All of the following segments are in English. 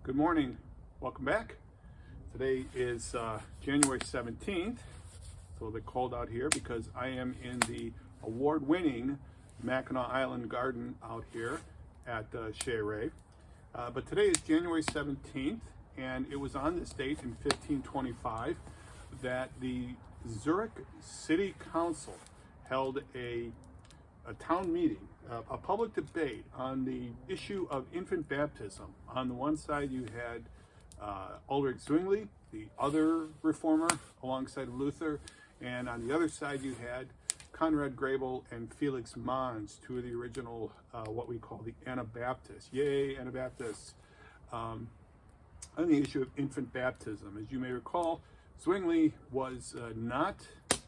Good morning. Welcome back. Today is January 17th. It's a little bit cold out here because I am in the award-winning Mackinac Island Garden out here at Shea Ray. But today is January 17th, and it was on this date in 1525 that the Zurich City Council held a town meeting, a public debate on the issue of infant baptism. On the one side, you had Ulrich Zwingli, the other reformer, alongside Luther, and on the other side, you had Conrad Grebel and Felix Mons, two of the original, what we call the Anabaptists. Yay, Anabaptists! On the issue of infant baptism, as you may recall, Zwingli was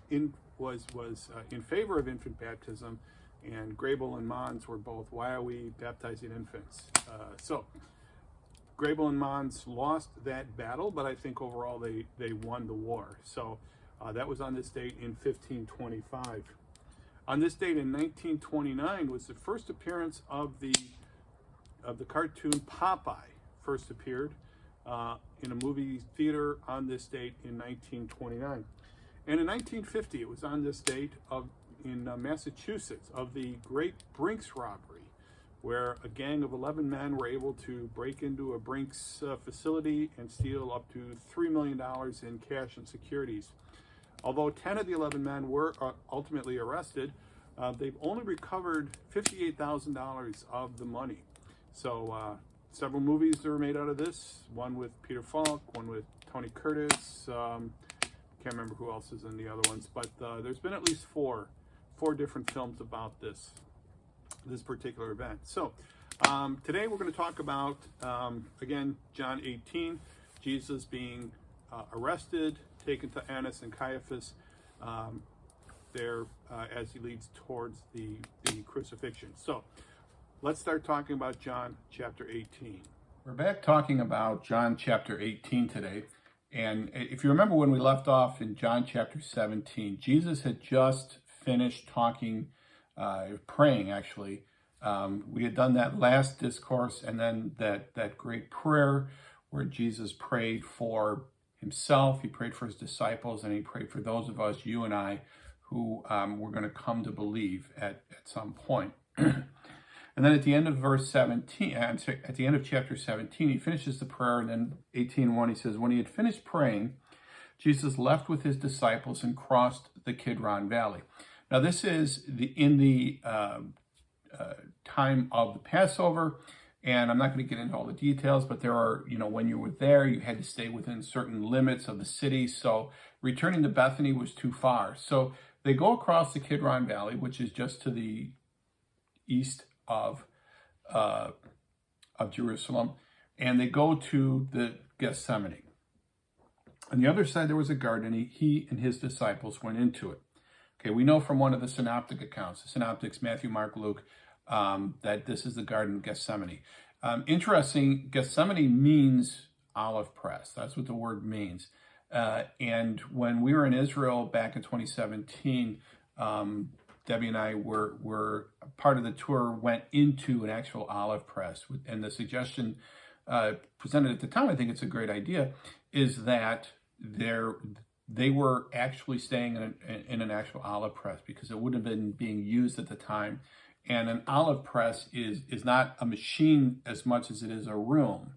in favor of infant baptism, and Grebel and Mons were both, why are we baptizing infants? So Grebel and Mons lost that battle, but I think overall they won the war. So that was on this date in 1525. On this date in 1929 was the first appearance of the cartoon Popeye. First appeared in a movie theater on this date in 1929. And in 1950, it was on this date in Massachusetts of the Great Brinks robbery, where a gang of 11 men were able to break into a Brinks facility and steal up to $3 million in cash and securities. Although 10 of the 11 men were ultimately arrested, they've only recovered $58,000 of the money. So several movies were made out of this, one with Peter Falk, one with Tony Curtis, can't remember who else is in the other ones, but there's been at least four different films about this particular event. So today we're going to talk about, again, John 18, Jesus being arrested, taken to Annas and Caiaphas as he leads towards the crucifixion. So let's start talking about John chapter 18. We're back talking about John chapter 18 today. And if you remember when we left off in John chapter 17, Jesus had just finished talking, praying actually. We had done that last discourse, and then that great prayer where Jesus prayed for himself, he prayed for his disciples, and he prayed for those of us, you and I, who were going to come to believe at some point. And then at the end of verse 17, at the end of chapter 17, he finishes the prayer, and then 18:1, he says, when he had finished praying, Jesus left with his disciples and crossed the Kidron Valley. Now this is in the time of the Passover, and I'm not going to get into all the details, but there are, when you were there, you had to stay within certain limits of the city, so returning to Bethany was too far. So they go across the Kidron Valley, which is just to the east of Jerusalem, and they go to the Gethsemane. On the other side, there was a garden, and he and his disciples went into it. Okay, we know from one of the synoptic accounts, the synoptics, Matthew, Mark, Luke, that this is the Garden of Gethsemane. Interesting, Gethsemane means olive press. That's what the word means. And when we were in Israel back in 2017, Debbie and I were part of the tour, went into an actual olive press. And the suggestion presented at the time, I think it's a great idea, is that they were actually staying in an actual olive press because it wouldn't have been being used at the time. And an olive press is not a machine as much as it is a room.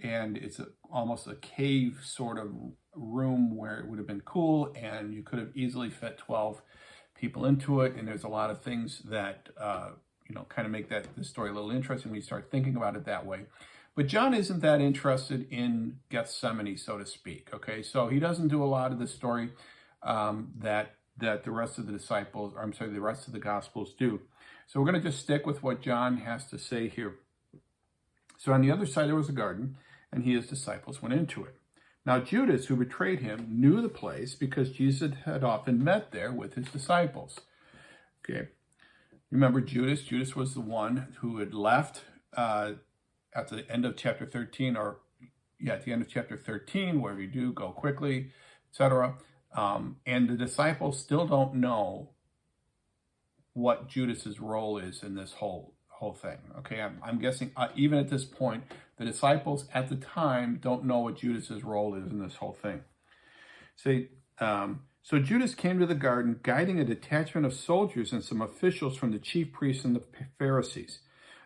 And it's almost a cave sort of room where it would have been cool, and you could have easily fit 12 people into it. And there's a lot of things that, kind of make this story a little interesting when you start thinking about it that way. But John isn't that interested in Gethsemane, so to speak, okay? So he doesn't do a lot of the story that the rest of the the rest of the Gospels do. So we're going to just stick with what John has to say here. So on the other side, there was a garden, and he and his disciples went into it. Now Judas, who betrayed him, knew the place because Jesus had often met there with his disciples. Okay, remember Judas? Judas was the one who had left at the end of chapter 13, at the end of chapter 13, wherever you do, go quickly, etc. And the disciples still don't know what Judas's role is in this whole thing. Okay, I'm guessing even at this point, The disciples at the time don't know what Judas's role is in this whole thing. So Judas came to the garden, guiding a detachment of soldiers and some officials from the chief priests and the Pharisees.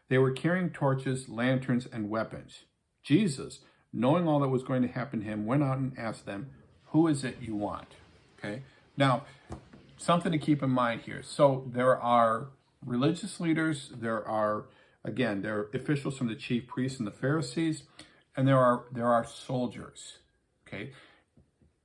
They were carrying torches, lanterns, and weapons. Jesus, knowing all that was going to happen to him, went out and asked them, "Who is it you want?" Okay. Now, something to keep in mind here. So there are religious leaders, there are officials from the chief priests and the Pharisees, and there are soldiers. Okay.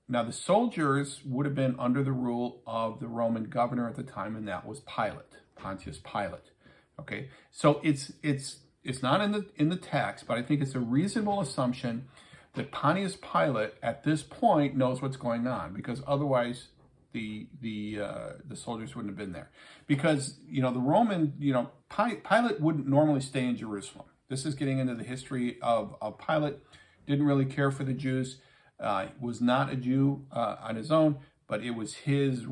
Now, the soldiers would have been under the rule of the Roman governor at the time, and that was Pilate, Pontius Pilate. Okay, so it's not in the text, but I think it's a reasonable assumption that Pontius Pilate at this point knows what's going on, because otherwise the soldiers wouldn't have been there. Because the Roman, Pilate wouldn't normally stay in Jerusalem. This is getting into the history of Pilate. Didn't really care for the Jews. Was not a Jew on his own, but it was his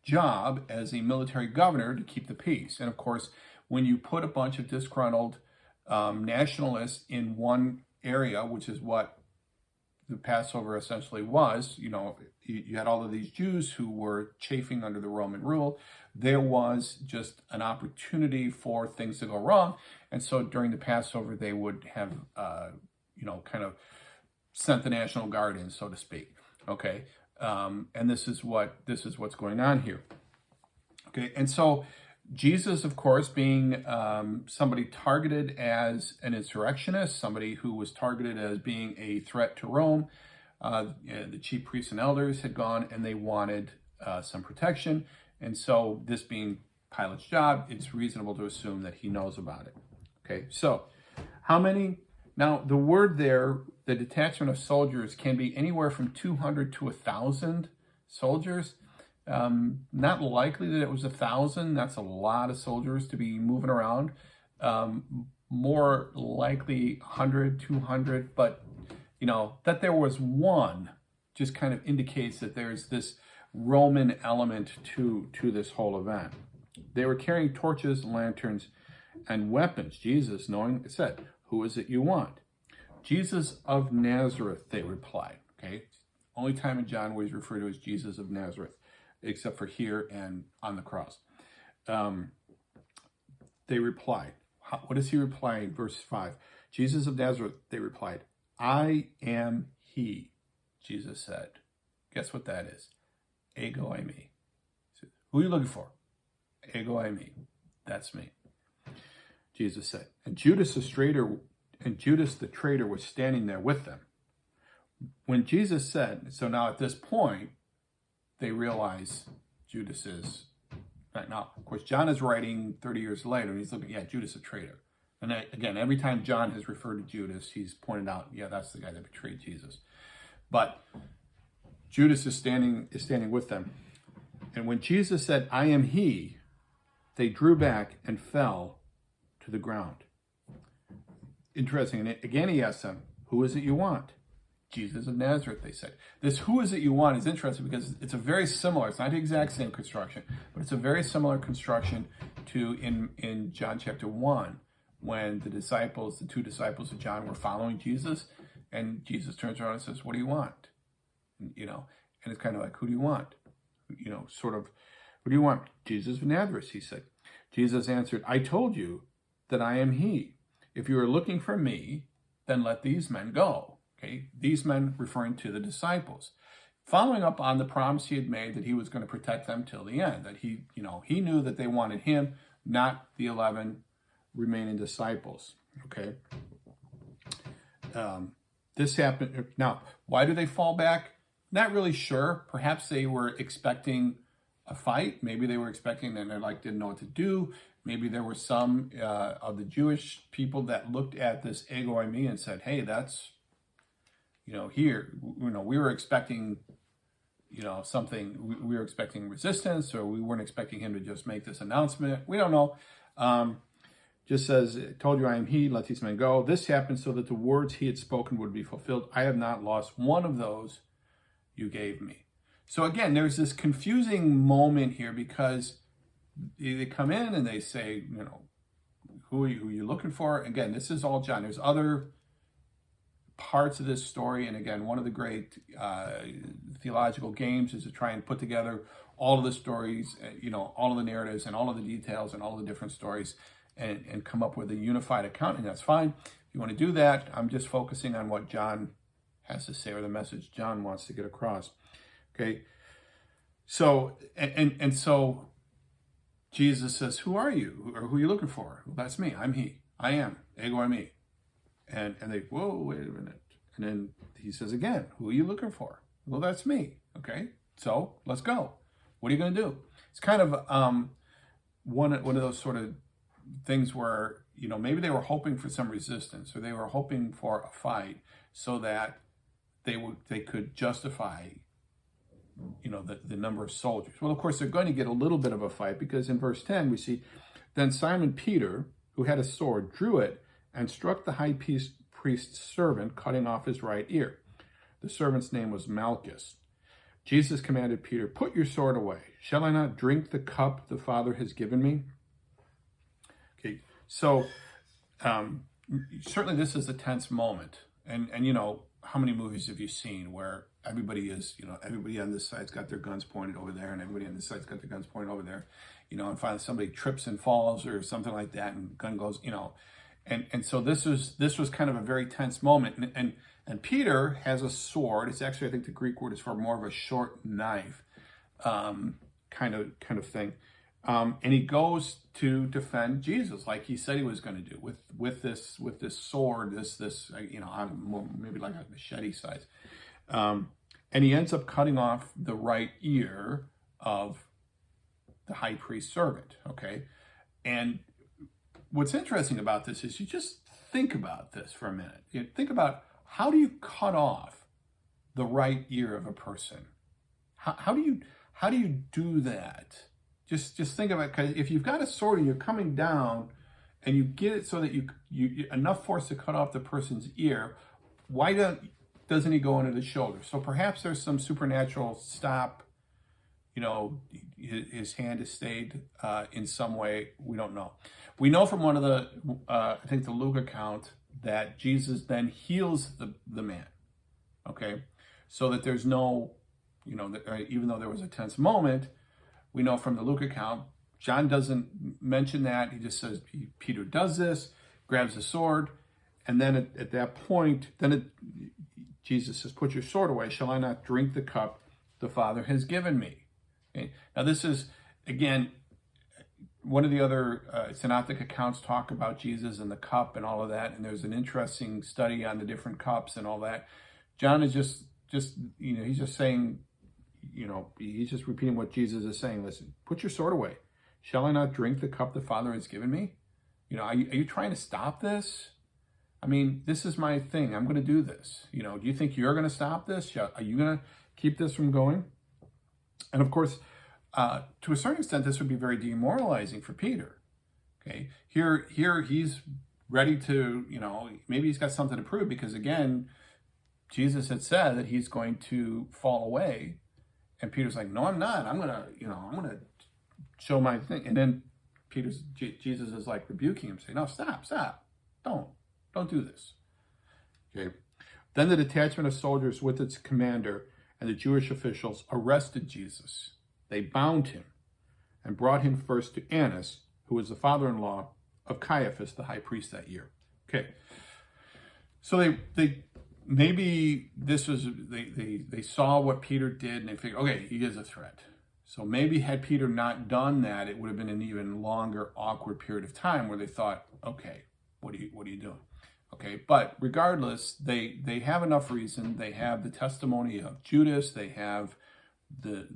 job as a military governor to keep the peace. And of course, when you put a bunch of disgruntled nationalists in one area, which is what the Passover essentially was, you had all of these Jews who were chafing under the Roman rule. There was just an opportunity for things to go wrong. And so during the Passover, they would have, kind of sent the National Guard in, so to speak. Okay. And this is what's going on here. Okay. And so Jesus, of course, being somebody targeted as an insurrectionist, somebody who was targeted as being a threat to Rome, the chief priests and elders had gone and they wanted some protection. And so this being Pilate's job, it's reasonable to assume that he knows about it. Okay, so how many? Now, the word there, the detachment of soldiers, can be anywhere from 200 to 1,000 soldiers. Not likely that it was 1,000. That's a lot of soldiers to be moving around. More likely 100, 200, but that there was one just kind of indicates that there's this Roman element to this whole event. They were carrying torches, lanterns, and weapons. Jesus, knowing, said, "Who is it you want?" "Jesus of Nazareth," they replied. Okay, only time in John where he's referred to as Jesus of Nazareth, except for here and on the cross. They replied. What does he reply in verse 5? "Jesus of Nazareth," they replied, "I am he." Jesus said, guess what that is? Ego eimi. Who are you looking for? Ego eimi. That's me. Jesus said, and Judas the traitor was standing there with them. When Jesus said, so now at this point, they realize Judas is, right now, of course, John is writing 30 years later, and he's looking, Judas a traitor. And again, every time John has referred to Judas, he's pointed out, that's the guy that betrayed Jesus. But Judas is standing with them. And when Jesus said, "I am he," they drew back and fell to the ground. Interesting. And again, he asked them, "Who is it you want?" "Jesus of Nazareth," they said. This "who is it you want" is interesting because it's a very similar, it's not the exact same construction, but it's a very similar construction to in John chapter 1, when the two disciples of John were following Jesus, and Jesus turns around and says, "What do you want?" And it's kind of like, "Who do you want?" Sort of, "What do you want?" "Jesus of Nazareth," he said. Jesus answered, "I told you that I am he. If you are looking for me, then let these men go." Okay, these men referring to the disciples, following up on the promise he had made that he was going to protect them till the end, that he knew that they wanted him, not the 11 remaining disciples. Okay. This happened. Now, why do they fall back? Not really sure. Perhaps they were expecting a fight. Maybe they were expecting and they didn't know what to do. Maybe there were some of the Jewish people that looked at this ego eimi and said, "Hey, that's, here, we were expecting, something, we were expecting resistance, or we weren't expecting him to just make this announcement." We don't know. Just says, "Told you I am he, let these men go." This happened so that the words he had spoken would be fulfilled. "I have not lost one of those you gave me." So again, there's this confusing moment here because they come in and they say, who are you looking for? Again, this is all John. There's other parts of this story. And again, one of the great theological games is to try and put together all of the stories, all of the narratives and all of the details and all of the different stories and come up with a unified account. And that's fine. If you want to do that, I'm just focusing on what John has to say, or the message John wants to get across. Okay. So, and so Jesus says, who are you? Or who are you looking for? Well, that's me. I'm he. I am. Ego me. And they, whoa, wait a minute. And then he says again, who are you looking for? Well, that's me. Okay. So let's go. What are you going to do? It's kind of one of those sort of things where, maybe they were hoping for some resistance, or they were hoping for a fight so that they could justify, the number of soldiers. Well, of course, they're going to get a little bit of a fight, because in verse 10, we see, then Simon Peter, who had a sword, drew it and struck the high priest's servant, cutting off his right ear. The servant's name was Malchus. Jesus commanded Peter, put your sword away. Shall I not drink the cup the Father has given me? Okay, so certainly this is a tense moment. And how many movies have you seen where everybody on this side's got their guns pointed over there, and everybody on this side's got their guns pointed over there, and finally somebody trips and falls or something like that, and gun goes, and so this was kind of a very tense moment, and Peter has a sword. It's actually, I think the Greek word is for more of a short knife, kind of thing, and he goes to defend Jesus like he said he was going to do with this sword, this maybe like a machete size, and he ends up cutting off the right ear of the high priest's servant. Okay, and what's interesting about this is you just think about this for a minute. Think about, how do you cut off the right ear of a person? How do you do that? Just think about it, because if you've got a sword and you're coming down and you get it so that you enough force to cut off the person's ear, why doesn't he go into the shoulder? So perhaps there's some supernatural stop. His hand has stayed in some way. We don't know. We know from one of the, I think the Luke account, that Jesus then heals the man. Okay, so that there's no, even though there was a tense moment, we know from the Luke account, John doesn't mention that. He just says Peter does this, grabs the sword, and then at that point, Jesus says, put your sword away. Shall I not drink the cup the Father has given me? Okay. Now this is, again, one of the other synoptic accounts talk about Jesus and the cup and all of that, and there's an interesting study on the different cups and all that. John is just he's just saying, he's just repeating what Jesus is saying. Listen, put your sword away. Shall I not drink the cup the Father has given me? Are you trying to stop this? I mean, this is my thing. I'm going to do this. Do you think you're going to stop this? Are you going to keep this from going? And of course, to a certain extent, this would be very demoralizing for Peter. Okay, here he's ready to, maybe he's got something to prove, because again, Jesus had said that he's going to fall away, and Peter's like, no, I'm not. I'm gonna show my thing. And then Jesus is like rebuking him, saying, no, stop, don't do this. Okay. Then the detachment of soldiers with its commander and the Jewish officials arrested Jesus. They bound him and brought him first to Annas, who was the father-in-law of Caiaphas, the high priest that year. Okay. So they maybe this was, they saw what Peter did, and they figured, okay, he is a threat. So maybe had Peter not done that, it would have been an even longer, awkward period of time where they thought, okay, what are you doing? Okay, but regardless, they have enough reason. They have the testimony of Judas. They have the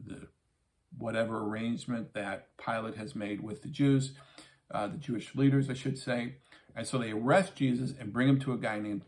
whatever arrangement that Pilate has made with the Jews, the Jewish leaders, I should say. And so they arrest Jesus and bring him to a guy named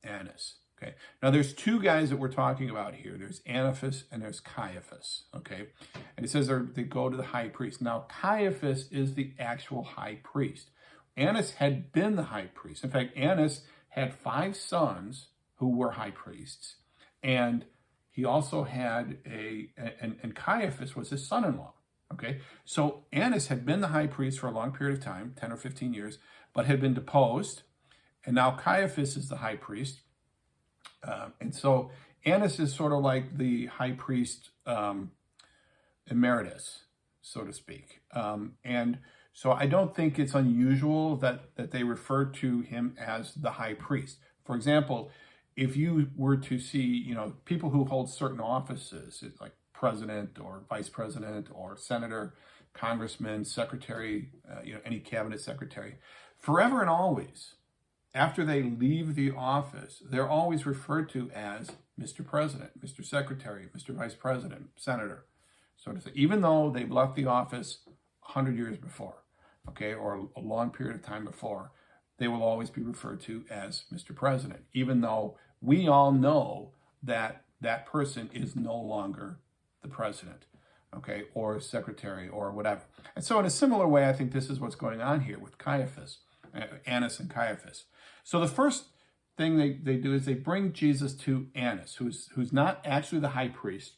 Annas. Okay, now there's two guys that we're talking about here. There's Annas and there's Caiaphas. Okay, and it says they go to the high priest. Now Caiaphas is the actual high priest. Annas had been the high priest. In fact, Annas had 5 sons who were high priests, and he also had and Caiaphas was his son-in-law. Okay, so Annas had been the high priest for a long period of time, 10 or 15 years, but had been deposed, and now Caiaphas is the high priest. And so Annas is sort of like the high priest emeritus, so to speak. And so I don't think it's unusual that they refer to him as the high priest. For example, if you were to see, people who hold certain offices, like president or vice president or senator, congressman, secretary, any cabinet secretary, forever and always, after they leave the office, they're always referred to as Mr. President, Mr. Secretary, Mr. Vice President, Senator, so to say, even though they've left the office 100 years before, okay, or a long period of time before, they will always be referred to as Mr. President, even though we all know that that person is no longer the president, okay, or secretary or whatever. And so in a similar way, I think this is what's going on here with Caiaphas, Annas and Caiaphas. So the first thing they do is they bring Jesus to Annas, who's not actually the high priest.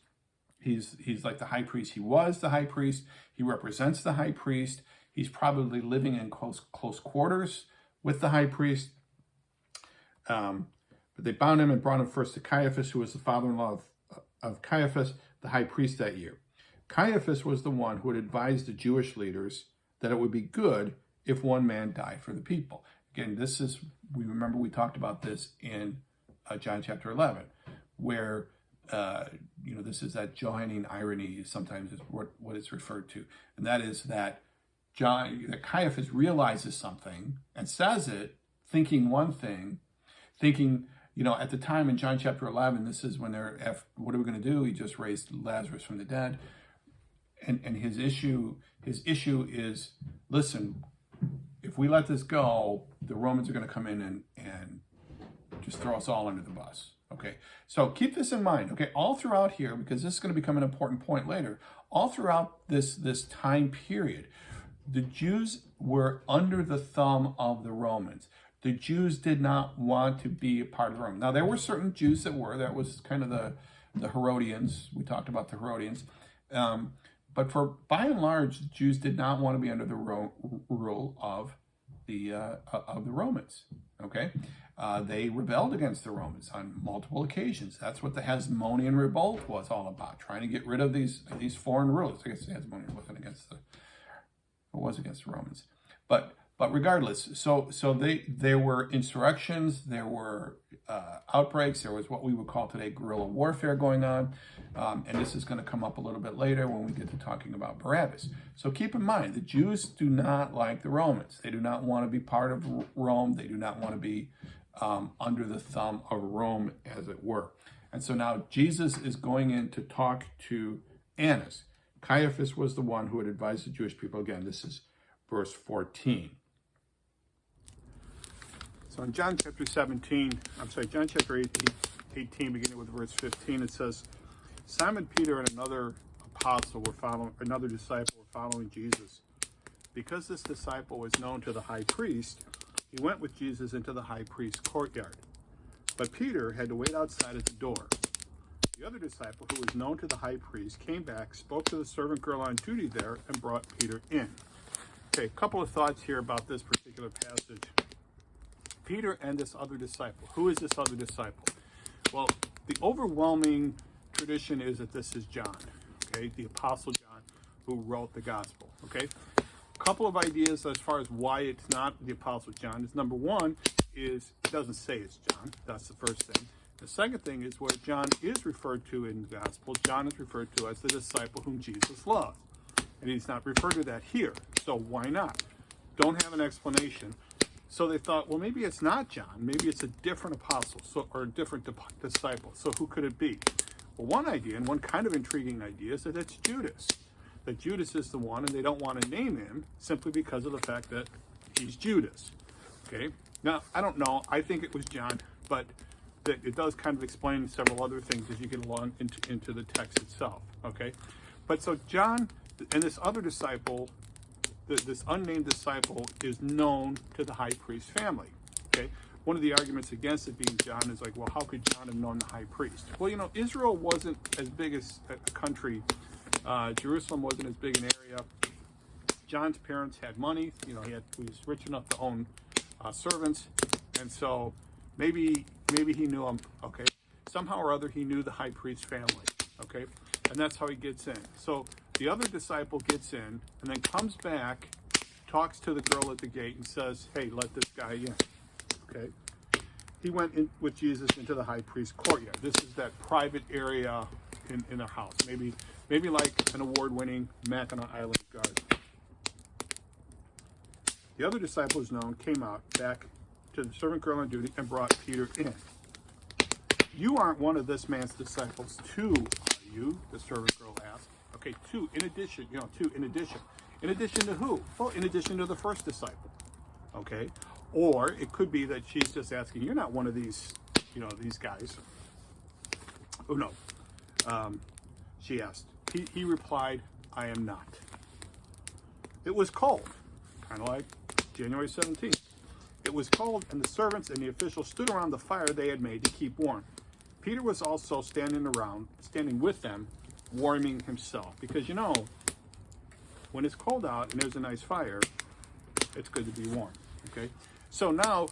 He's like the high priest. He was the high priest. He represents the high priest. He's probably living in close quarters with the high priest. But they bound him and brought him first to Caiaphas, who was the father-in-law of Caiaphas, the high priest that year. Caiaphas was the one who had advised the Jewish leaders that it would be good if one man died for the people. Again, we talked about this in John chapter 11, where, this is that Johannine irony sometimes is what it's referred to. And that is that Caiaphas realizes something and says it, thinking one thing, at the time in John chapter 11, this is when what are we going to do? He just raised Lazarus from the dead. And his issue is, listen, if we let this go, the Romans are going to come in and just throw us all under the bus. Okay, so keep this in mind. Okay, all throughout here, because this is going to become an important point later, all throughout this time period, the Jews were under the thumb of the Romans. The Jews did not want to be a part of Rome. Now, there were certain Jews that was kind of the Herodians. We talked about the Herodians. But by and large, the Jews did not want to be under the rule of the Romans. Okay, they rebelled against the Romans on multiple occasions. That's what the Hasmonean revolt was all about, trying to get rid of these foreign rulers. I guess the Hasmoneans wasn't against the Romans, but regardless, so there were insurrections, there were outbreaks, there was what we would call today guerrilla warfare going on, and this is going to come up a little bit later when we get to talking about Barabbas. So keep in mind, the Jews do not like the Romans. They do not want to be part of Rome. They do not want to be under the thumb of Rome, as it were. And so now Jesus is going in to talk to Annas. Caiaphas was the one who had advised the Jewish people. Again, this is verse 14. So in John chapter 18, beginning with verse 15, it says, Simon Peter and another disciple were following Jesus. Because this disciple was known to the high priest, he went with Jesus into the high priest's courtyard. But Peter had to wait outside at the door. The other disciple, who was known to the high priest, came back, spoke to the servant girl on duty there, and brought Peter in. Okay, a couple of thoughts here about this particular passage. Peter and this other disciple. Who is this other disciple? Well, the overwhelming tradition is that this is John, okay, the Apostle John, who wrote the gospel, okay? A couple of ideas as far as why it's not the Apostle John is, number one, is it doesn't say it's John. That's the first thing. The second thing is where John is referred to in the gospel, John is referred to as the disciple whom Jesus loved. And he's not referred to that here. So why not? Don't have an explanation. So they thought, well, maybe it's not John. Maybe it's a different apostle or a different disciple. So who could it be? Well, one idea, and one kind of intriguing idea, is that it's Judas. That Judas is the one, and they don't want to name him simply because of the fact that he's Judas. Okay? Now, I don't know. I think it was John, but it does kind of explain several other things as you get along into the text itself. Okay? But so John and this other disciple, this unnamed disciple, is known to the high priest family. Okay? One of the arguments against it being John is like, well, how could John have known the high priest? Well, Israel wasn't as big as a country. Jerusalem wasn't as big an area. John's parents had money. He was rich enough to own servants. And so, Maybe he knew him, okay? Somehow or other, he knew the high priest family, okay? And that's how he gets in. So the other disciple gets in and then comes back, talks to the girl at the gate and says, hey, let this guy in, okay? He went in with Jesus into the high priest's courtyard. This is that private area in their house, maybe like an award-winning Mackinac Island garden. The other disciple is known, came out back to the servant girl on duty and brought Peter in. You aren't one of this man's disciples too, are you? The servant girl asked. Okay, two, in addition. In addition to who? Well, in addition to the first disciple, okay? Or it could be that she's just asking, you're not one of these, these guys. Oh, no. She asked. He replied, I am not. It was cold, kind of like January 17th. It was cold, and the servants and the officials stood around the fire they had made to keep warm. Peter was also standing with them, warming himself. Because, when it's cold out and there's a nice fire, it's good to be warm, okay? So now,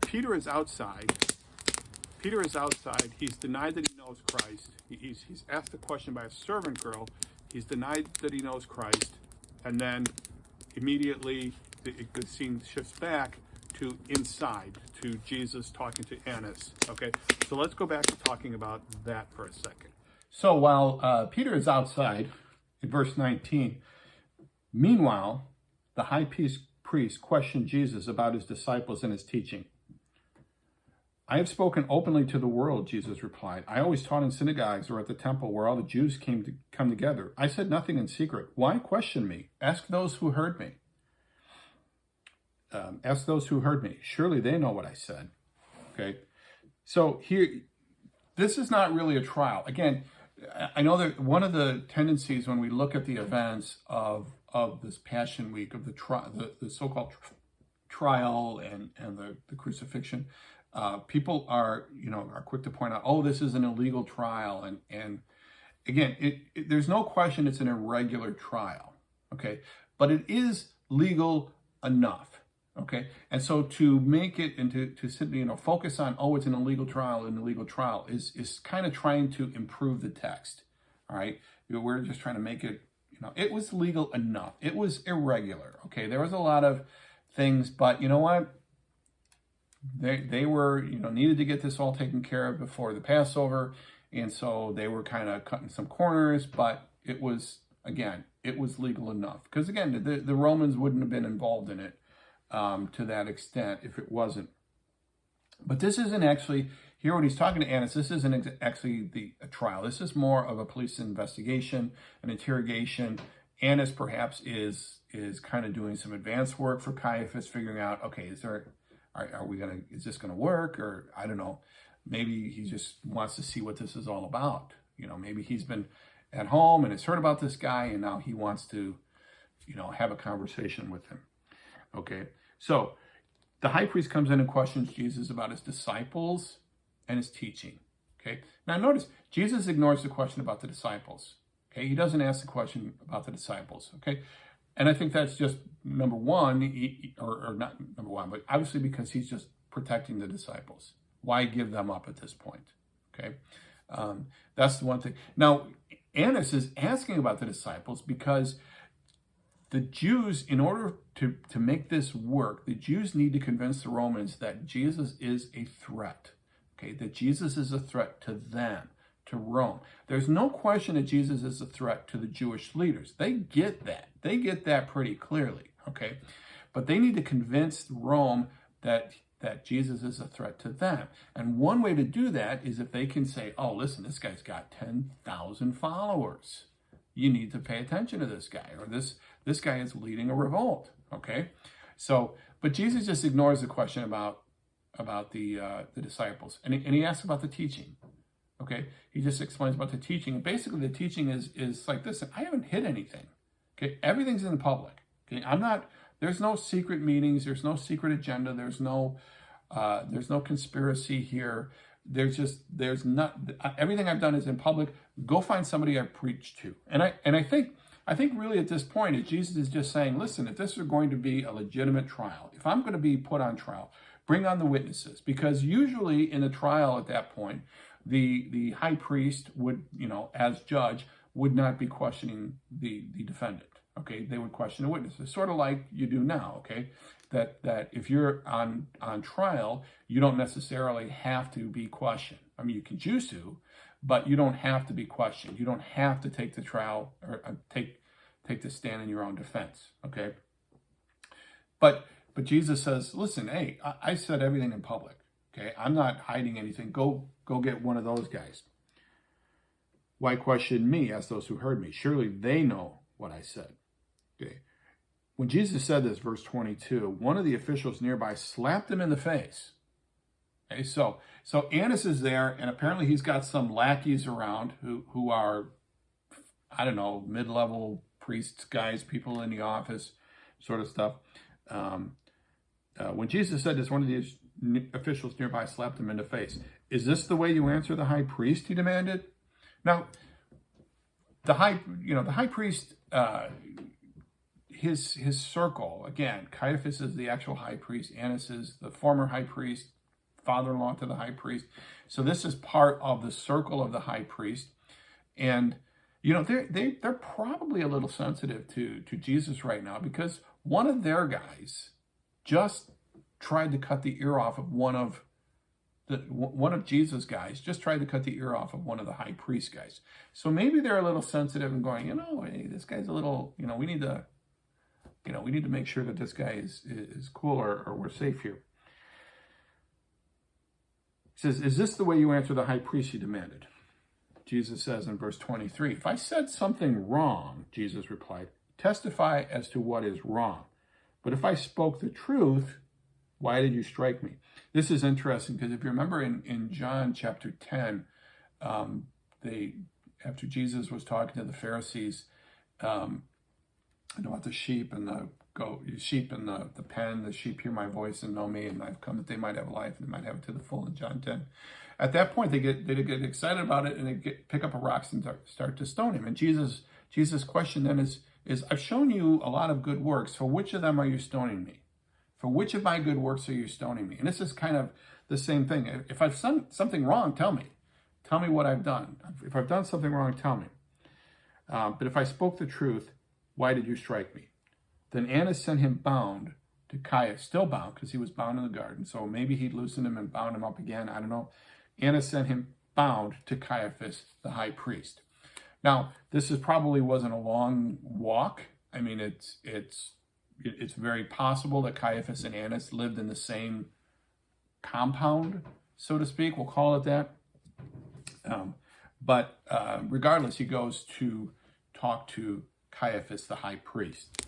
Peter is outside. He's denied that he knows Christ. He's asked a question by a servant girl. He's denied that he knows Christ. And then immediately the scene shifts back to inside, to Jesus talking to Annas. Okay, so let's go back to talking about that for a second. So while Peter is outside, in verse 19, meanwhile, the high priest questioned Jesus about his disciples and his teaching. I have spoken openly to the world, Jesus replied. I always taught in synagogues or at the temple where all the Jews come together. I said nothing in secret. Why question me? Ask those who heard me. Surely they know what I said. Okay. So here, this is not really a trial. Again, I know that one of the tendencies when we look at the events of this Passion Week, of the so-called trial and the crucifixion, people are quick to point out, oh, this is an illegal trial. And again, there's no question it's an irregular trial. Okay. But it is legal enough. Okay, and so to make it and to simply focus on, oh, it's an illegal trial is kind of trying to improve the text. All right, we're just trying to make it. It was legal enough. It was irregular. Okay, there was a lot of things, but you know what? They were needed to get this all taken care of before the Passover, and so they were kind of cutting some corners. But it was legal enough because again, the Romans wouldn't have been involved in it. To that extent, if it wasn't. But this isn't actually, here when he's talking to Annas, this isn't actually a trial. This is more of a police investigation, an interrogation. Annas perhaps is kind of doing some advanced work for Caiaphas, figuring out, okay, is this gonna work? Or I don't know, maybe he just wants to see what this is all about. Maybe he's been at home and has heard about this guy and now he wants to, have a conversation with him. Okay, so the high priest comes in and questions Jesus about his disciples and his teaching. Okay, now notice Jesus ignores the question about the disciples. Okay, he doesn't ask the question about the disciples. Okay, and I think that's just number one, or not number one, but obviously because he's just protecting the disciples. Why give them up at this point? Okay, that's the one thing. Now, Annas is asking about the disciples because the Jews, in order to make this work, the Jews need to convince the Romans that Jesus is a threat, okay? That Jesus is a threat to them, to Rome. There's no question that Jesus is a threat to the Jewish leaders. They get that. They get that pretty clearly, okay? But they need to convince Rome that Jesus is a threat to them. And one way to do that is if they can say, oh, listen, this guy's got 10,000 followers. You need to pay attention to this guy, or this guy is leading a revolt, okay? So, but Jesus just ignores the question about the disciples, and he asks about the teaching, okay? He just explains about the teaching, and basically the teaching is like this: I haven't hid anything, okay? Everything's in the public, okay? There's no secret meetings, there's no secret agenda, there's no conspiracy here. There's not, everything I've done is in public. Go find somebody I preach to. And I think really at this point, Jesus is just saying, listen, if this is going to be a legitimate trial, if I'm going to be put on trial, Bring on the witnesses. Because usually in a trial at that point, the high priest would, as judge, would not be questioning the defendant. Okay, they would question the witnesses, sort of like you do now. Okay, that if you're on trial, you don't necessarily have to be questioned. I mean, you can choose to, but you don't have to be questioned. You don't have to take the trial or take the stand in your own defense. Okay, but Jesus says, listen, hey, I said everything in public. Okay, I'm not hiding anything. Go get one of those guys. Why question me? Ask those who heard me. Surely they know what I said. Okay. When Jesus said this, verse 22, one of the officials nearby slapped him in the face. Okay, so Annas is there, and apparently he's got some lackeys around who are, I don't know, mid-level priests, guys, people in the office, sort of stuff. When Jesus said this, one of these officials nearby slapped him in the face. Is this the way you answer the high priest? He demanded. Now, the high priest, his circle, again, Caiaphas is the actual high priest. Annas is the former high priest, father-in-law to the high priest. So this is part of the circle of the high priest. And, they're probably a little sensitive to Jesus right now, because one of their guys just tried to cut the ear off of one of Jesus' guys, just tried to cut the ear off of one of the high priest guys. So maybe they're a little sensitive and going, hey, this guy's a little, we need to make sure that this guy is cool or we're safe here. He says, is this the way you answer the high priest? He demanded. Jesus says in verse 23, if I said something wrong, Jesus replied, testify as to what is wrong. But if I spoke the truth, why did you strike me? This is interesting because if you remember in John chapter 10, after Jesus was talking to the Pharisees about the sheep and the pen, the sheep hear my voice and know me, and I've come that they might have life and they might have it to the full in John 10. At that point, they get excited about it and they pick up a rock and start to stone him. And Jesus' question then is I've shown you a lot of good works. For which of them are you stoning me? For which of my good works are you stoning me? And this is kind of the same thing. If I've done something wrong, tell me. Tell me what I've done. If I've done something wrong, tell me. But if I spoke the truth, why did you strike me? Then Annas sent him bound to Caiaphas, still bound because he was bound in the garden. So maybe he'd loosened him and bound him up again. I don't know. Annas sent him bound to Caiaphas, the high priest. Now, this probably wasn't a long walk. I mean, it's very possible that Caiaphas and Annas lived in the same compound, so to speak. We'll call it that. But regardless, he goes to talk to Caiaphas, the high priest.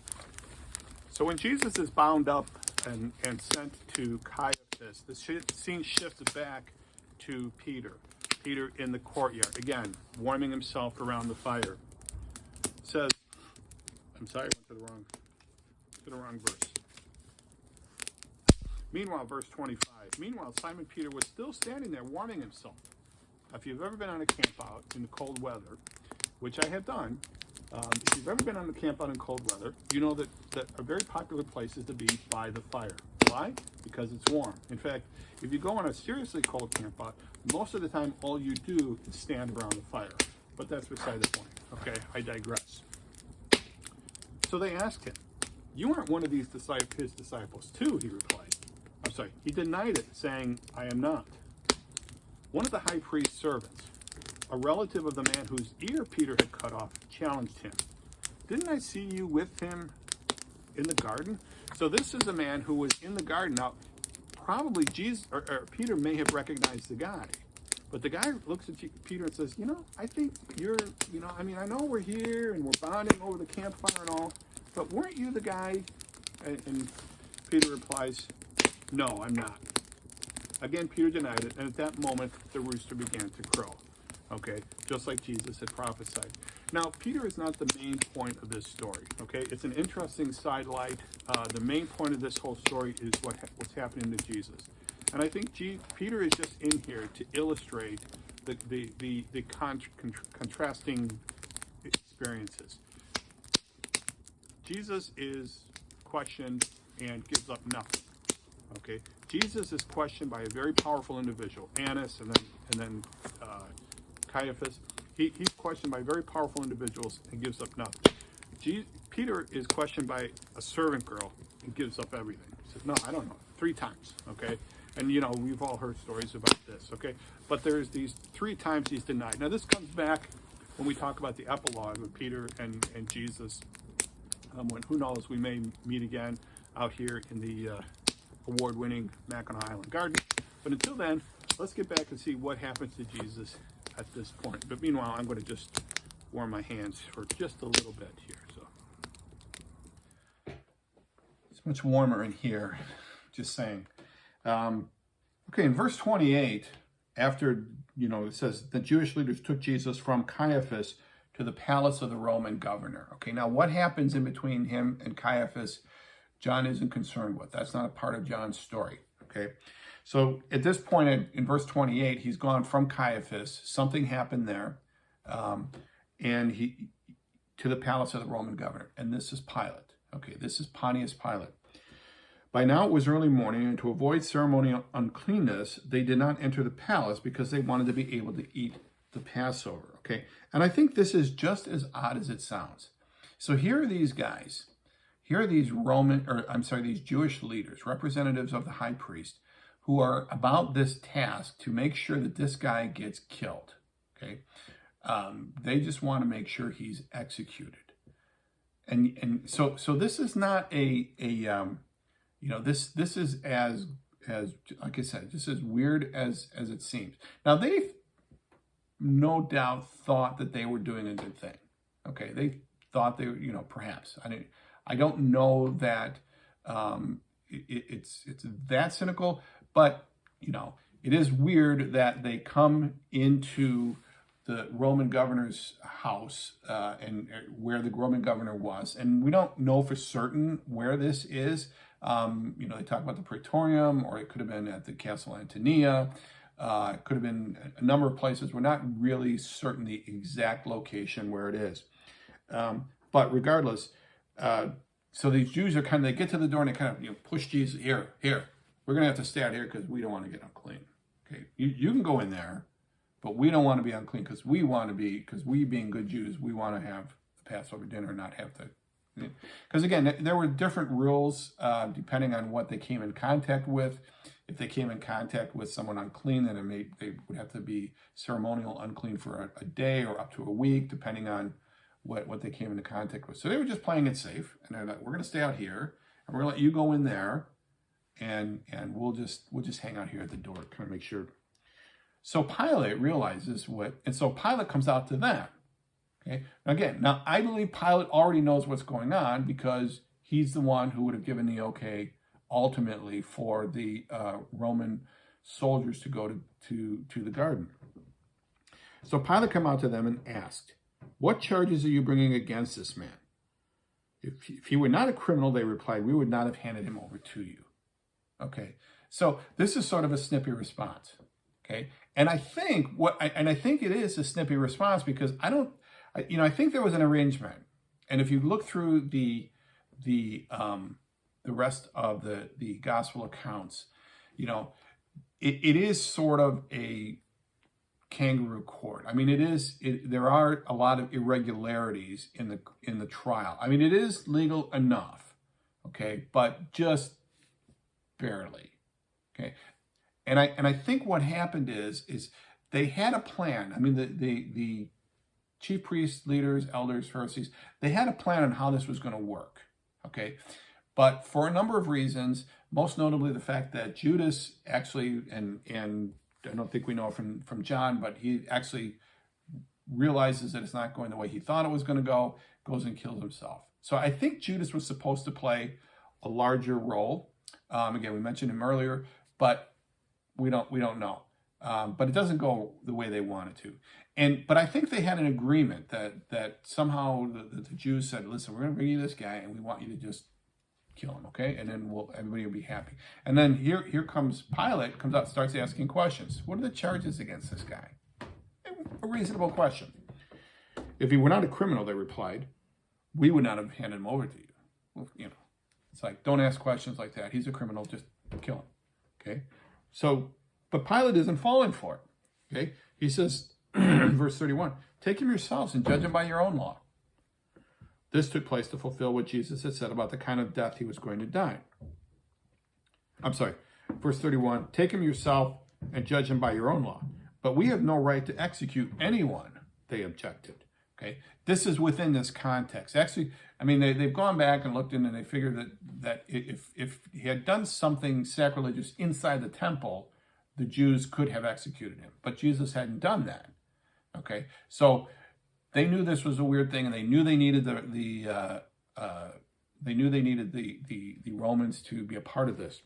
So when Jesus is bound up and sent to Caiaphas, the scene shifts back to Peter. Peter in the courtyard, again, warming himself around the fire. It says, I'm sorry, I went to the wrong verse. Meanwhile, verse 25. Meanwhile, Simon Peter was still standing there warming himself. If you've ever been on a camp out in the cold weather, which I have done, if you've ever been on a camp out in cold weather, you know that a very popular place is to be by the fire. Why? Because it's warm. In fact, if you go on a seriously cold camp out, most of the time all you do is stand around the fire. But that's beside the point. Okay, I digress. So they asked him, you aren't one of his disciples too, he replied. I'm sorry, he denied it, saying, I am not. One of the high priest's servants, a relative of the man whose ear Peter had cut off, challenged him. Didn't I see you with him in the garden? So this is a man who was in the garden. Now, probably Jesus or Peter may have recognized the guy. But the guy looks at Peter and says, I think you're, I know we're here and we're bonding over the campfire and all, but weren't you the guy? And Peter replies, no, I'm not. Again, Peter denied it, and at that moment, the rooster began to crow. Okay, just like Jesus had prophesied. Now, Peter is not the main point of this story. Okay, it's an interesting sidelight. The main point of this whole story is what's happening to Jesus. And I think Peter is just in here to illustrate the contrasting experiences. Jesus is questioned and gives up nothing. Okay, Jesus is questioned by a very powerful individual, Annas, and then Caiaphas. He's questioned by very powerful individuals and gives up nothing. Peter is questioned by a servant girl and gives up everything. He says, no, I don't know, 3 times, okay? And, you know, we've all heard stories about this, okay? But there's these 3 times he's denied. Now, this comes back when we talk about the epilogue with Peter and Jesus. When, who knows, we may meet again out here in the award-winning Mackinac Island Garden. But until then, let's get back and see what happens to Jesus at this point. But meanwhile, I'm going to just warm my hands for just a little bit here. So it's much warmer in here, just saying. Okay, in verse 28, after, you know, it says the Jewish leaders took Jesus from Caiaphas to the palace of the Roman governor. Okay, now what happens in between him and Caiaphas, John isn't concerned with. That's not a part of John's story, okay? So at this point in verse 28, he's gone from Caiaphas. Something happened there, and he to the palace of the Roman governor. And this is Pilate, okay? This is Pontius Pilate. By now it was early morning, and to avoid ceremonial uncleanness, they did not enter the palace because they wanted to be able to eat the Passover, okay? And I think this is just as odd as it sounds. So here are these guys. Here are these these Jewish leaders, representatives of the high priest, who are about this task to make sure that this guy gets killed, okay? They just want to make sure he's executed. And so this is not you know, this is as like I said, just as weird as it seems. Now, they no doubt thought that they were doing a good thing. Okay, they thought they, you know, perhaps. I don't know that it's that cynical, but, you know, it is weird that they come into the Roman governor's house and where the Roman governor was, and we don't know for certain where this is. You know, they talk about the Praetorium, or it could have been at the Castle Antonia. It could have been a number of places. We're not really certain the exact location where it is. But regardless, so these Jews are they get to the door and they kind of, you know, push Jesus, here, we're going to have to stay out here because we don't want to get unclean. Okay, you can go in there, but we don't want to be unclean because we being good Jews, we want to have the Passover dinner, not have to. Because again, there were different rules depending on what they came in contact with. If they came in contact with someone unclean, then they would have to be ceremonial unclean for a day or up to a week, depending on what they came into contact with. So they were just playing it safe, and they're like, we're going to stay out here, and we're going to let you go in there, and we'll just hang out here at the door, kind of make sure. So Pilate realizes and so Pilate comes out to them. Okay. Again, now I believe Pilate already knows what's going on because he's the one who would have given the okay ultimately for the Roman soldiers to go to the garden. So Pilate came out to them and asked, "What charges are you bringing against this man?" If he were not a criminal, they replied, "we would not have handed him over to you." Okay. So this is sort of a snippy response. Okay. And I think it is a snippy response because I think there was an arrangement, and if you look through the rest of the gospel accounts, you know, it is sort of a kangaroo court. I mean, there are a lot of irregularities in the trial. I mean, it is legal enough, okay, but just barely, okay. And I think what happened is they had a plan. I mean, the chief priests, leaders, elders, Pharisees, they had a plan on how this was going to work, okay? But for a number of reasons, most notably the fact that Judas actually, and I don't think we know from John, but he actually realizes that it's not going the way he thought it was going to go, goes and kills himself. So I think Judas was supposed to play a larger role. Again, we mentioned him earlier, but we don't know. But it doesn't go the way they wanted to. But I think they had an agreement that somehow the Jews said, listen, we're going to bring you this guy and we want you to just kill him, okay? And then everybody will be happy. And then here comes Pilate, comes out and starts asking questions. What are the charges against this guy? A reasonable question. If he were not a criminal, they replied, we would not have handed him over to you. Well, you know, it's like, don't ask questions like that. He's a criminal, just kill him. Okay, so, but Pilate isn't falling for it. Okay, he says, verse 31, take him yourselves and judge him by your own law. This took place to fulfill what Jesus had said about the kind of death he was going to die. I'm sorry, verse 31, take him yourself and judge him by your own law. But we have no right to execute anyone, they objected. Okay, this is within this context. Actually, I mean, they've gone back and looked in and they figured that if he had done something sacrilegious inside the temple, the Jews could have executed him. But Jesus hadn't done that. Okay, so they knew this was a weird thing, and they knew they needed the Romans to be a part of this.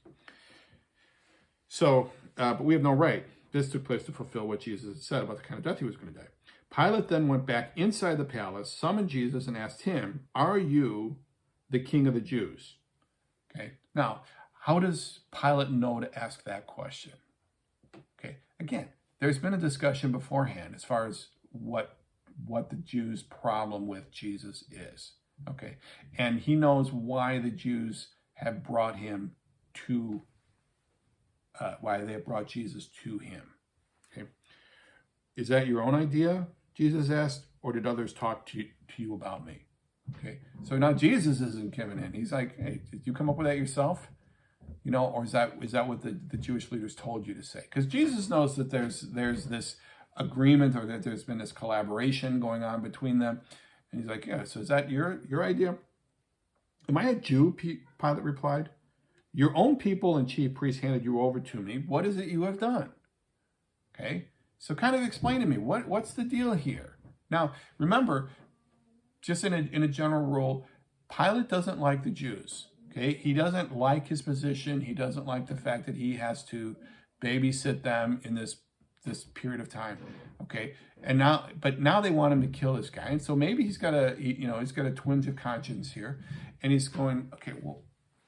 So, but we have no right. This took place to fulfill what Jesus had said about the kind of death he was going to die. Pilate then went back inside the palace, summoned Jesus, and asked him, "Are you the king of the Jews?" Okay. Now, how does Pilate know to ask that question? Okay. Again, there's been a discussion beforehand as far as what the Jews' problem with Jesus is. Okay. And he knows why the Jews have brought him to, why they have brought Jesus to him. Okay. Is that your own idea, Jesus asked, or did others talk to you about me? Okay. So now Jesus isn't giving in. He's like, hey, did you come up with that yourself? You know, or is that what the Jewish leaders told you to say? Because Jesus knows that there's this agreement, or that there's been this collaboration going on between them. And he's like, yeah, so is that your idea? Am I a Jew? Pilate replied. Your own people and chief priests handed you over to me. What is it you have done? Okay, so kind of explain to me, what's the deal here? Now, remember, just in a general rule, Pilate doesn't like the Jews. Okay, he doesn't like his position. He doesn't like the fact that he has to babysit them in this period of time. Okay, and now they want him to kill this guy, and so maybe he's got a twinge of conscience here, and he's going, okay, well,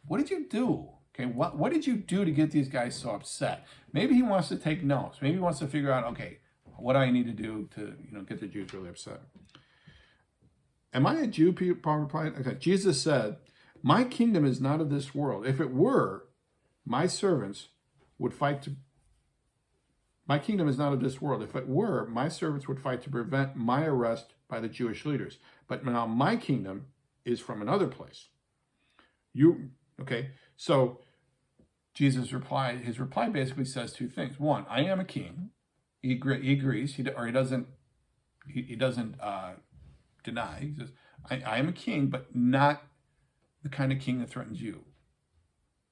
what did you do? Okay, what did you do to get these guys so upset? Maybe he wants to take notes. Maybe he wants to figure out, okay, what do I need to do to get the Jews really upset? Am I a Jew? Paul replied. Okay, Jesus said, my kingdom is not of this world. If it were, my servants would fight to. My kingdom is not of this world. If it were, my servants would fight to prevent my arrest by the Jewish leaders. But now my kingdom is from another place. Okay, so Jesus replied. His reply basically says two things. One, I am a king. He agrees. He doesn't deny. He says, I am a king, but not the kind of king that threatens you.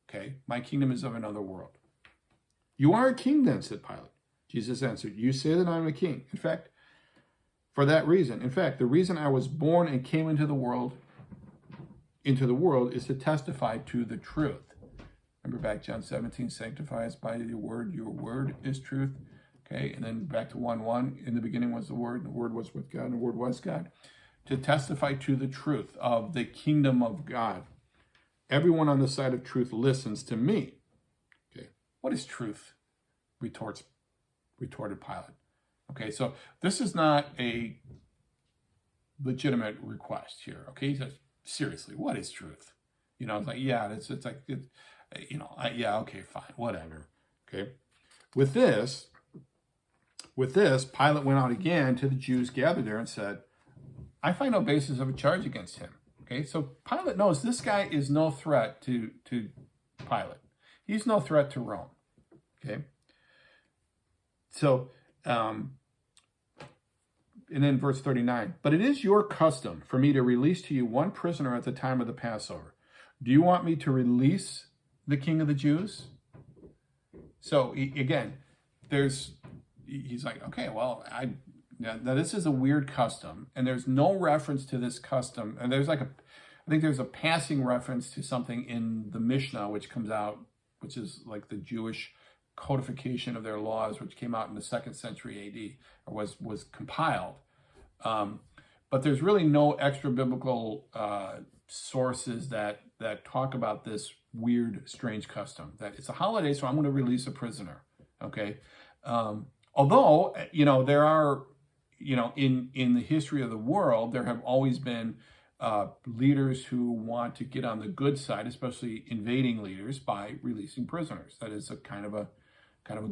Okay, my kingdom is of another world. You are a king then, said Pilate. Jesus answered, you say that I'm a king. In fact, for that reason, the reason I was born and came into the world is to testify to the truth. Remember back John 17, sanctify us by your word is truth. Okay, and then back to 1:1, in the beginning was the Word, and the Word was with God, and the Word was God. To testify to the truth of the kingdom of God. Everyone on the side of truth listens to me. Okay, what is truth? Retorted Pilate. Okay, so this is not a legitimate request here. Okay, he says, seriously, what is truth? It's like, yeah, yeah, okay, fine, whatever. Okay, with this, Pilate went out again to the Jews gathered there and said, I find no basis of a charge against him. Okay, so Pilate knows this guy is no threat to Pilate. He's no threat to Rome. Okay, so, and then verse 39, but it is your custom for me to release to you one prisoner at the time of the Passover. Do you want me to release the king of the Jews? So again, he's like, okay, well, now this is a weird custom, and there's no reference to this custom. And I think there's a passing reference to something in the Mishnah, which comes out, which is like the Jewish codification of their laws, which came out in the 2nd century AD, or was compiled. But there's really no extra biblical sources that talk about this weird, strange custom. That it's a holiday, so I'm going to release a prisoner. Okay. Although, there are, in the history of the world, there have always been leaders who want to get on the good side, especially invading leaders, by releasing prisoners. That is a kind of a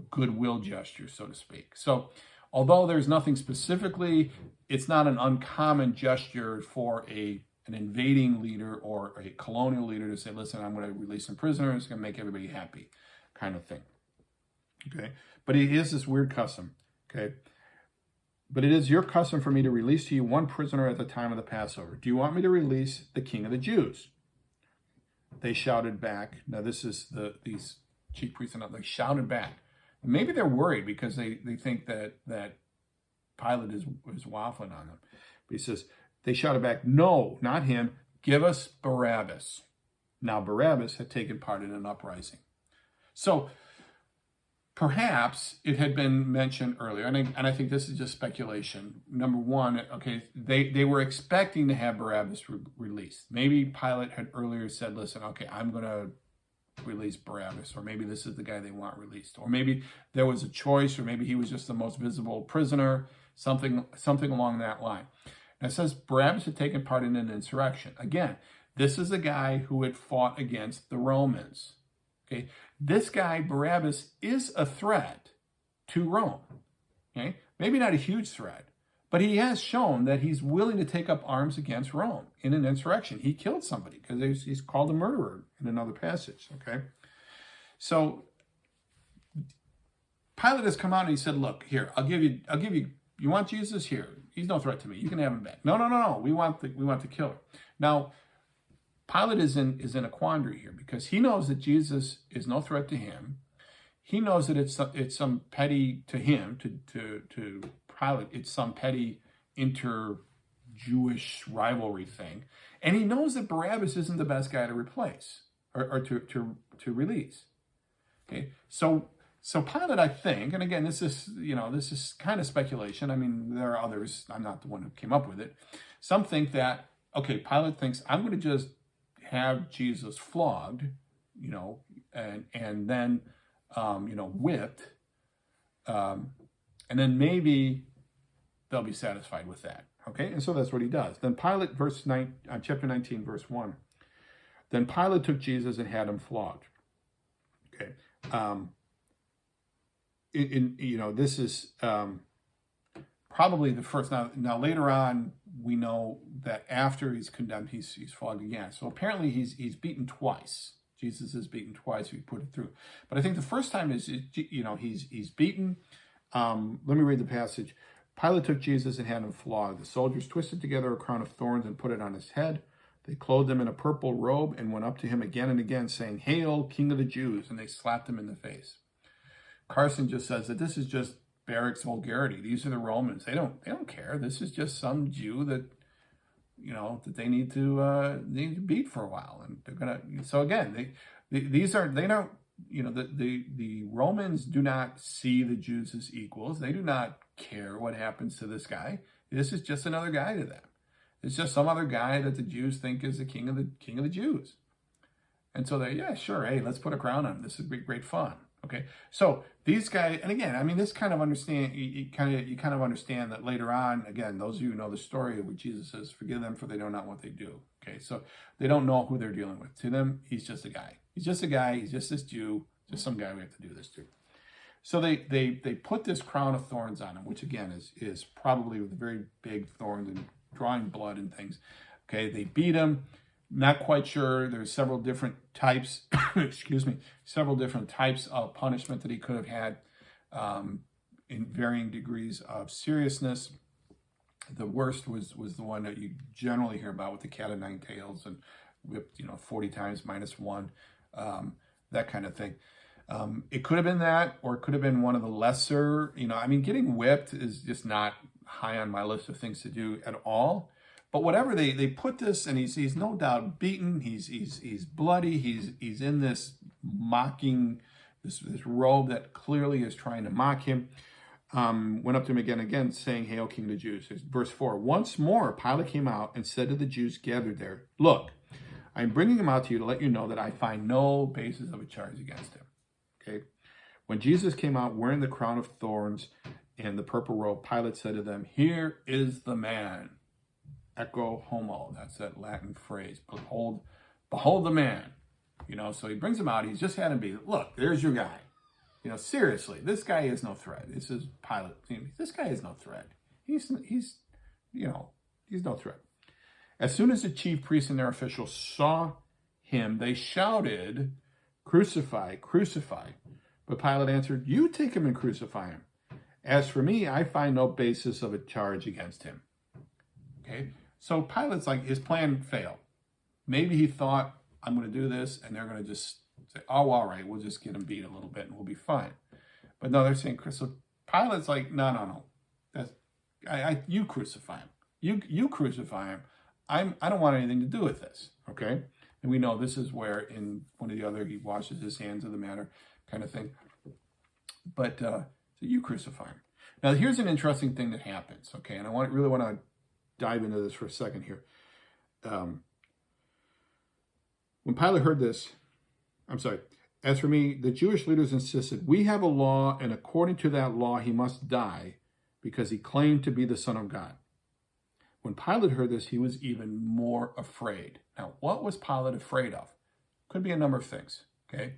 goodwill gesture, so to speak. So although there's nothing specifically, it's not an uncommon gesture for an invading leader or a colonial leader to say, listen, I'm going to release some prisoners, it's going to make everybody happy, kind of thing. Okay, but it is this weird custom. Okay, but it is your custom for me to release to you one prisoner at the time of the Passover. Do you want me to release the King of the Jews? They shouted back. Now this is these chief priests and they shouted back. Maybe they're worried because they think that Pilate is waffling on them. But he says, they shouted back, no, not him. Give us Barabbas. Now Barabbas had taken part in an uprising. So perhaps it had been mentioned earlier, and I think this is just speculation. Number one, okay, they were expecting to have Barabbas released. Maybe Pilate had earlier said, listen, okay, I'm going to release Barabbas, or maybe this is the guy they want released, or maybe there was a choice, or maybe he was just the most visible prisoner, something along that line. And it says Barabbas had taken part in an insurrection. Again, this is a guy who had fought against the Romans. Okay, this guy Barabbas is a threat to Rome. Okay, maybe not a huge threat, but he has shown that he's willing to take up arms against Rome in an insurrection. He killed somebody because he's called a murderer in another passage, okay? So Pilate has come out and he said, look, here, I'll give you, you want Jesus? Here, he's no threat to me. You can have him back. No, we want the killer. Now, Pilate is in a quandary here because he knows that Jesus is no threat to him. He knows that it's some petty to him, to Pilate, it's some petty inter-Jewish rivalry thing. And he knows that Barabbas isn't the best guy to replace or to release. Okay, so Pilate, I think, and again, this is kind of speculation. I mean, there are others. I'm not the one who came up with it. Some think that, okay, Pilate thinks, I'm going to just have Jesus flogged, and then, whipped, and then maybe they'll be satisfied with that. Okay, and so that's what he does. Then Pilate, chapter 19, verse 1. Then Pilate took Jesus and had him flogged. Okay, this is probably the first. Now later on, we know that after he's condemned, he's flogged again. So apparently he's beaten twice. Jesus is beaten twice. We put it through, but I think the first time is he's beaten. Let me read the passage. Pilate took Jesus and had him flogged. The soldiers twisted together a crown of thorns and put it on his head. They clothed him in a purple robe and went up to him again and again, saying, "Hail, King of the Jews!" And they slapped him in the face. Carson just says that this is just barracks vulgarity. These are the Romans. They don't care. This is just some Jew that that they need to beat for a while, and they're gonna. So again, the Romans do not see the Jews as equals. They do not care what happens to this guy. This is just another guy to them. It's just some other guy that the Jews think is the king of the Jews. And so they, yeah, sure, hey, let's put a crown on him. This is great fun. Okay, so these guys, and again, I mean, this kind of understand. You kind of understand that later on. Again, those of you who know the story where Jesus says, "Forgive them, for they know not what they do." Okay, so they don't know who they're dealing with. To them, he's just a guy. He's just a guy. He's just this Jew. Just some guy we have to do this to. So they put this crown of thorns on him, which again is probably with very big thorns and drawing blood and things. Okay, they beat him. Not quite sure. There's several different types, several different types of punishment that he could have had in varying degrees of seriousness. The worst was the one that you generally hear about with the cat of nine tails and whipped, 40 times minus one, that kind of thing. It could have been that, or it could have been one of the lesser, getting whipped is just not high on my list of things to do at all. But whatever, they put this, and he's no doubt beaten. He's bloody. He's in this mocking, this robe that clearly is trying to mock him. Went up to him again, saying, "Hail, King of the Jews." Verse 4. Once more, Pilate came out and said to the Jews gathered there, "Look, I am bringing him out to you to let you know that I find no basis of a charge against him." Okay. When Jesus came out wearing the crown of thorns and the purple robe, Pilate said to them, "Here is the man." echo homo. That's that Latin phrase. Behold the man. So he brings him out. He's just had him be, look, there's your guy. Seriously, this guy is no threat. This is Pilate. This guy is no threat. He's no threat. As soon as the chief priests and their officials saw him, they shouted, crucify, crucify. But Pilate answered, you take him and crucify him. As for me, I find no basis of a charge against him. Okay, so Pilate's like, his plan failed. Maybe he thought, I'm going to do this, and they're going to just say, oh, all right, we'll just get him beat a little bit, and we'll be fine. But no, they're saying, so Pilate's like, no. You crucify him. You crucify him. I don't want anything to do with this, okay? And we know this is where in one of the other, he washes his hands of the matter kind of thing. But so you crucify him. Now, here's an interesting thing that happens, okay? And I really want to dive into this for a second here. When Pilate heard this, as for me, the Jewish leaders insisted, we have a law, and according to that law, he must die because he claimed to be the Son of God. When Pilate heard this, he was even more afraid. Now, what was Pilate afraid of? Could be a number of things, okay?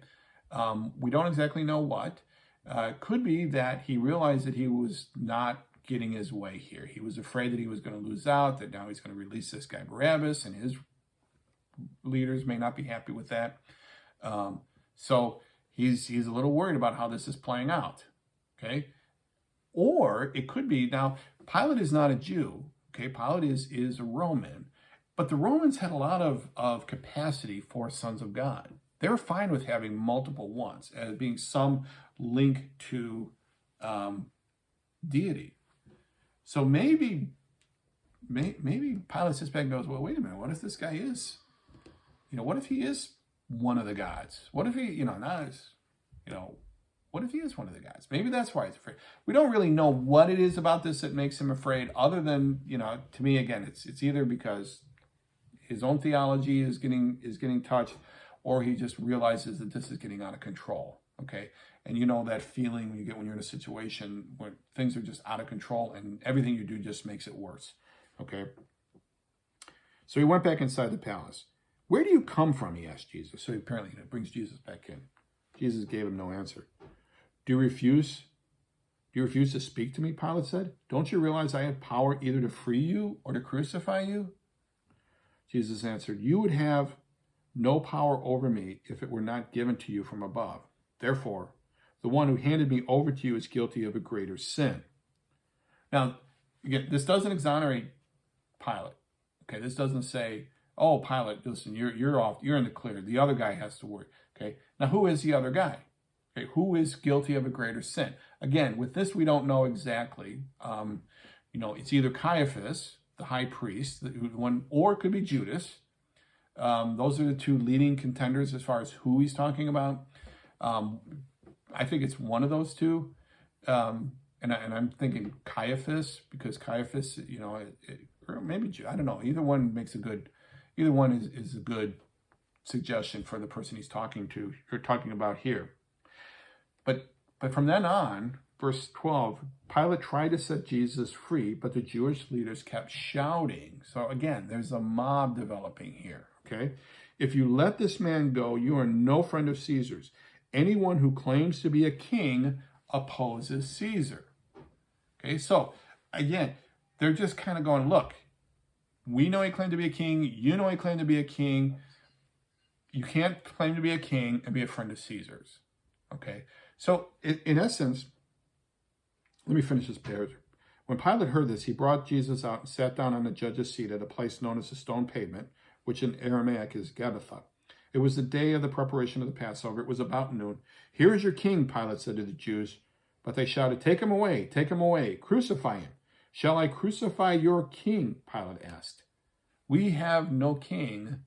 We don't exactly know what. Could be that he realized that he was not getting his way here. He was afraid that he was going to lose out, that now he's going to release this guy Barabbas, and his leaders may not be happy with that. So he's a little worried about how this is playing out, okay? Or it could be, now, Pilate is not a Jew, okay? Pilate is a Roman, but the Romans had a lot of capacity for sons of God. They were fine with having multiple ones, as being some link to deity. So maybe Pilate sits back and goes, well, wait a minute, what if this guy is, what if he is one of the gods? What if he, what if he is one of the gods? Maybe that's why he's afraid. We don't really know what it is about this that makes him afraid, other than, to me, again, it's either because his own theology is getting touched, or he just realizes that this is getting out of control, okay? And that feeling when you get when you're in a situation where things are just out of control and everything you do just makes it worse, okay? So he went back inside the palace. Where do you come from, he asked Jesus. So apparently it brings Jesus back in. Jesus gave him no answer. Do you refuse to speak to me, Pilate said? Don't you realize I have power either to free you or to crucify you? Jesus answered, you would have no power over me if it were not given to you from above. Therefore, the one who handed me over to you is guilty of a greater sin. Now, again, this doesn't exonerate Pilate. Okay, this doesn't say, oh, Pilate, listen, you're off, you're in the clear. The other guy has to worry. Okay, now who is the other guy? Okay, who is guilty of a greater sin? Again, with this, we don't know exactly. It's either Caiaphas, the high priest, or it could be Judas. Those are the two leading contenders as far as who he's talking about. I think it's one of those two. And I'm thinking Caiaphas, because Caiaphas, or maybe, I don't know. Either one is a good suggestion for the person he's talking to, or talking about here. But from then on, verse 12, Pilate tried to set Jesus free, but the Jewish leaders kept shouting. So again, there's a mob developing here, okay? If you let this man go, you are no friend of Caesar's. Anyone who claims to be a king opposes Caesar. Okay, so again, they're just kind of going, look, we know he claimed to be a king. You know he claimed to be a king. You can't claim to be a king and be a friend of Caesar's. Okay, so in essence, let me finish this paragraph. When Pilate heard this, he brought Jesus out and sat down on the judge's seat at a place known as the stone pavement, which in Aramaic is Gabbatha. It was the day of the preparation of the Passover. It was about noon. Here is your king, Pilate said to the Jews. But they shouted, take him away, crucify him. Shall I crucify your king? Pilate asked. We have no king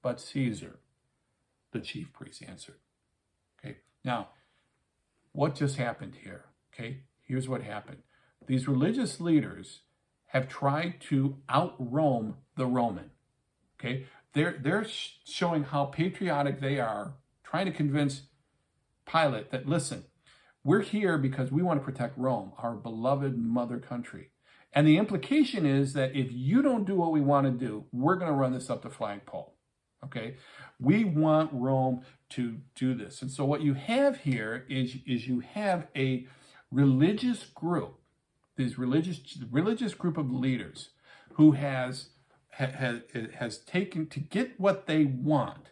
but Caesar, the chief priest answered. Okay, now, what just happened here? Okay, here's what happened. These religious leaders have tried to out-Rome the Roman. Okay, they're showing how patriotic they are, trying to convince Pilate that, listen, we're here because we want to protect Rome, our beloved mother country. And the implication is that if you don't do what we want to do, we're going to run this up the flagpole. Okay? We want Rome to do this. And so what you have here is you have a religious group, this religious group of leaders who has taken, to get what they want,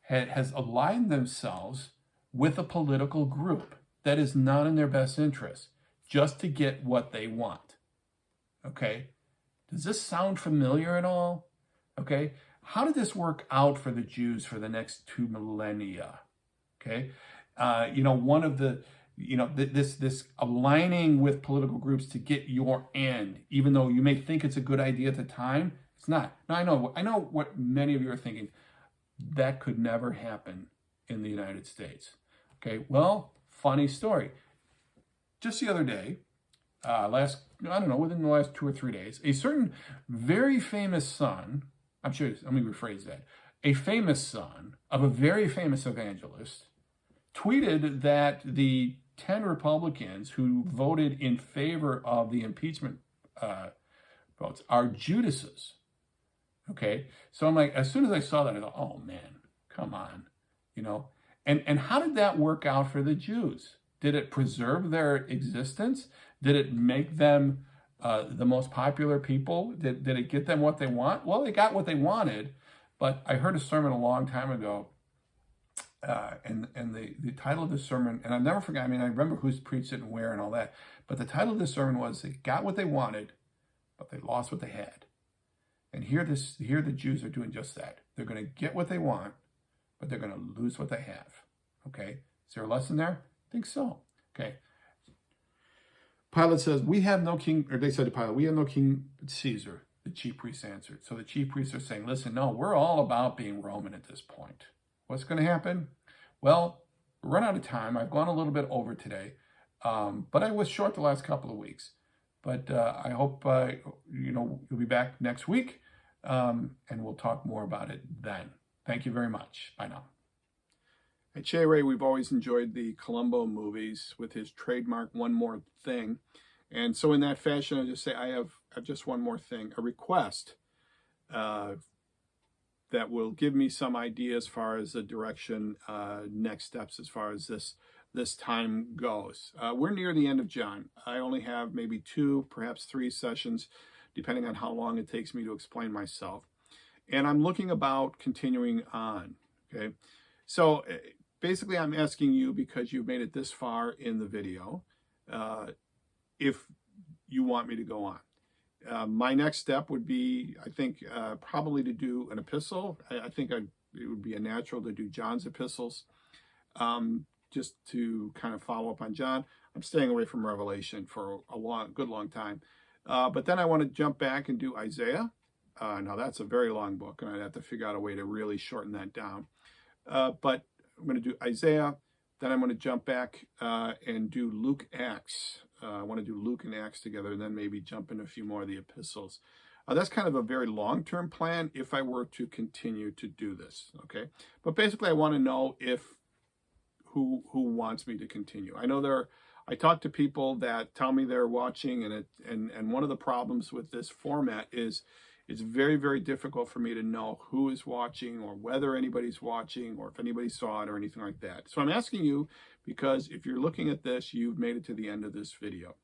has aligned themselves with a political group that is not in their best interest, just to get what they want. Okay? Does this sound familiar at all? Okay? How did this work out for the Jews for the next 2 millennia? Okay? One of the, this aligning with political groups to get your end, even though you may think it's a good idea at the time, it's not. Now, I know what many of you are thinking. That could never happen in the United States. Okay? Well, funny story. Just the other day, within the last 2 or 3 days, a certain very famous son, let me rephrase that, a famous son of a very famous evangelist tweeted that the 10 Republicans who voted in favor of the impeachment votes are Judases. Okay? So I'm like, as soon as I saw that, I thought, oh man, come on. And how did that work out for the Jews? Did it preserve their existence? Did it make them the most popular people? Did it get them what they want? Well, they got what they wanted, but I heard a sermon a long time ago, and the title of the sermon, and I'll never forget, I remember who's preached it and where and all that, but the title of the sermon was, they got what they wanted, but they lost what they had. And here the Jews are doing just that. They're going to get what they want, but they're going to lose what they have. Okay? Is there a lesson there? I think so. Okay. Pilate says, we have no king, or they said to Pilate, we have no king but Caesar. The chief priests answered. So the chief priests are saying, listen, no, we're all about being Roman at this point. What's going to happen? Well, we're run out of time. I've gone a little bit over today, but I was short the last couple of weeks. But I hope, you'll be back next week, and we'll talk more about it then. Thank you very much. Bye now. At Che Ray, we've always enjoyed the Columbo movies with his trademark "one more thing," and so in that fashion, I'll just say I have just one more thing, a request that will give me some idea as far as the direction, next steps as far as this time goes. We're near the end of John. I only have maybe 2, perhaps 3 sessions, depending on how long it takes me to explain myself, and I'm looking about continuing on. Okay, so basically, I'm asking you, because you've made it this far in the video, if you want me to go on. My next step would be, I think, probably to do an epistle. I think it would be a natural to do John's epistles, just to kind of follow up on John. I'm staying away from Revelation for a good long time. But then I want to jump back and do Isaiah. Now, that's a very long book, and I'd have to figure out a way to really shorten that down. But I'm going to do Isaiah, then I'm going to jump back and do Luke, Acts. I want to do Luke and Acts together, and then maybe jump in a few more of the epistles. That's kind of a very long-term plan if I were to continue to do this, okay? But basically, I want to know who wants me to continue. I know I talk to people that tell me they're watching, and one of the problems with this format is it's very, very difficult for me to know who is watching or whether anybody's watching or if anybody saw it or anything like that. So I'm asking you, because if you're looking at this, you've made it to the end of this video.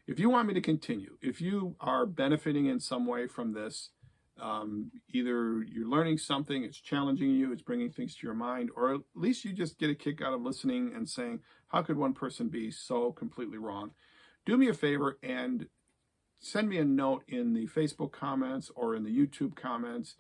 If you want me to continue, if you are benefiting in some way from this, either you're learning something, it's challenging you, it's bringing things to your mind, or at least you just get a kick out of listening and saying, how could one person be so completely wrong? Do me a favor and send me a note in the Facebook comments or in the YouTube comments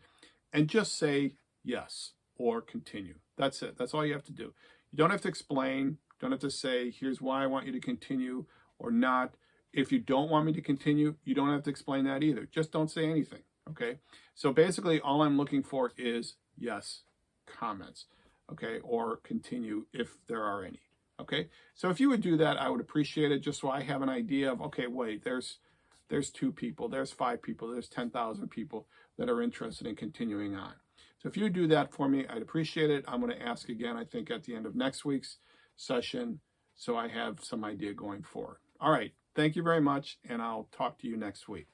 and just say yes or continue. That's it. That's all you have to do. You don't have to explain. Don't have to say, here's why I want you to continue or not. If you don't want me to continue, you don't have to explain that either. Just don't say anything, okay? So basically, all I'm looking for is yes comments, okay, or continue if there are any, okay? So if you would do that, I would appreciate it, just so I have an idea of, okay, wait, there's 2 people, there's 5 people, there's 10,000 people that are interested in continuing on. So if you do that for me, I'd appreciate it. I'm going to ask again, I think, at the end of next week's session, so I have some idea going forward. All right. Thank you very much, and I'll talk to you next week.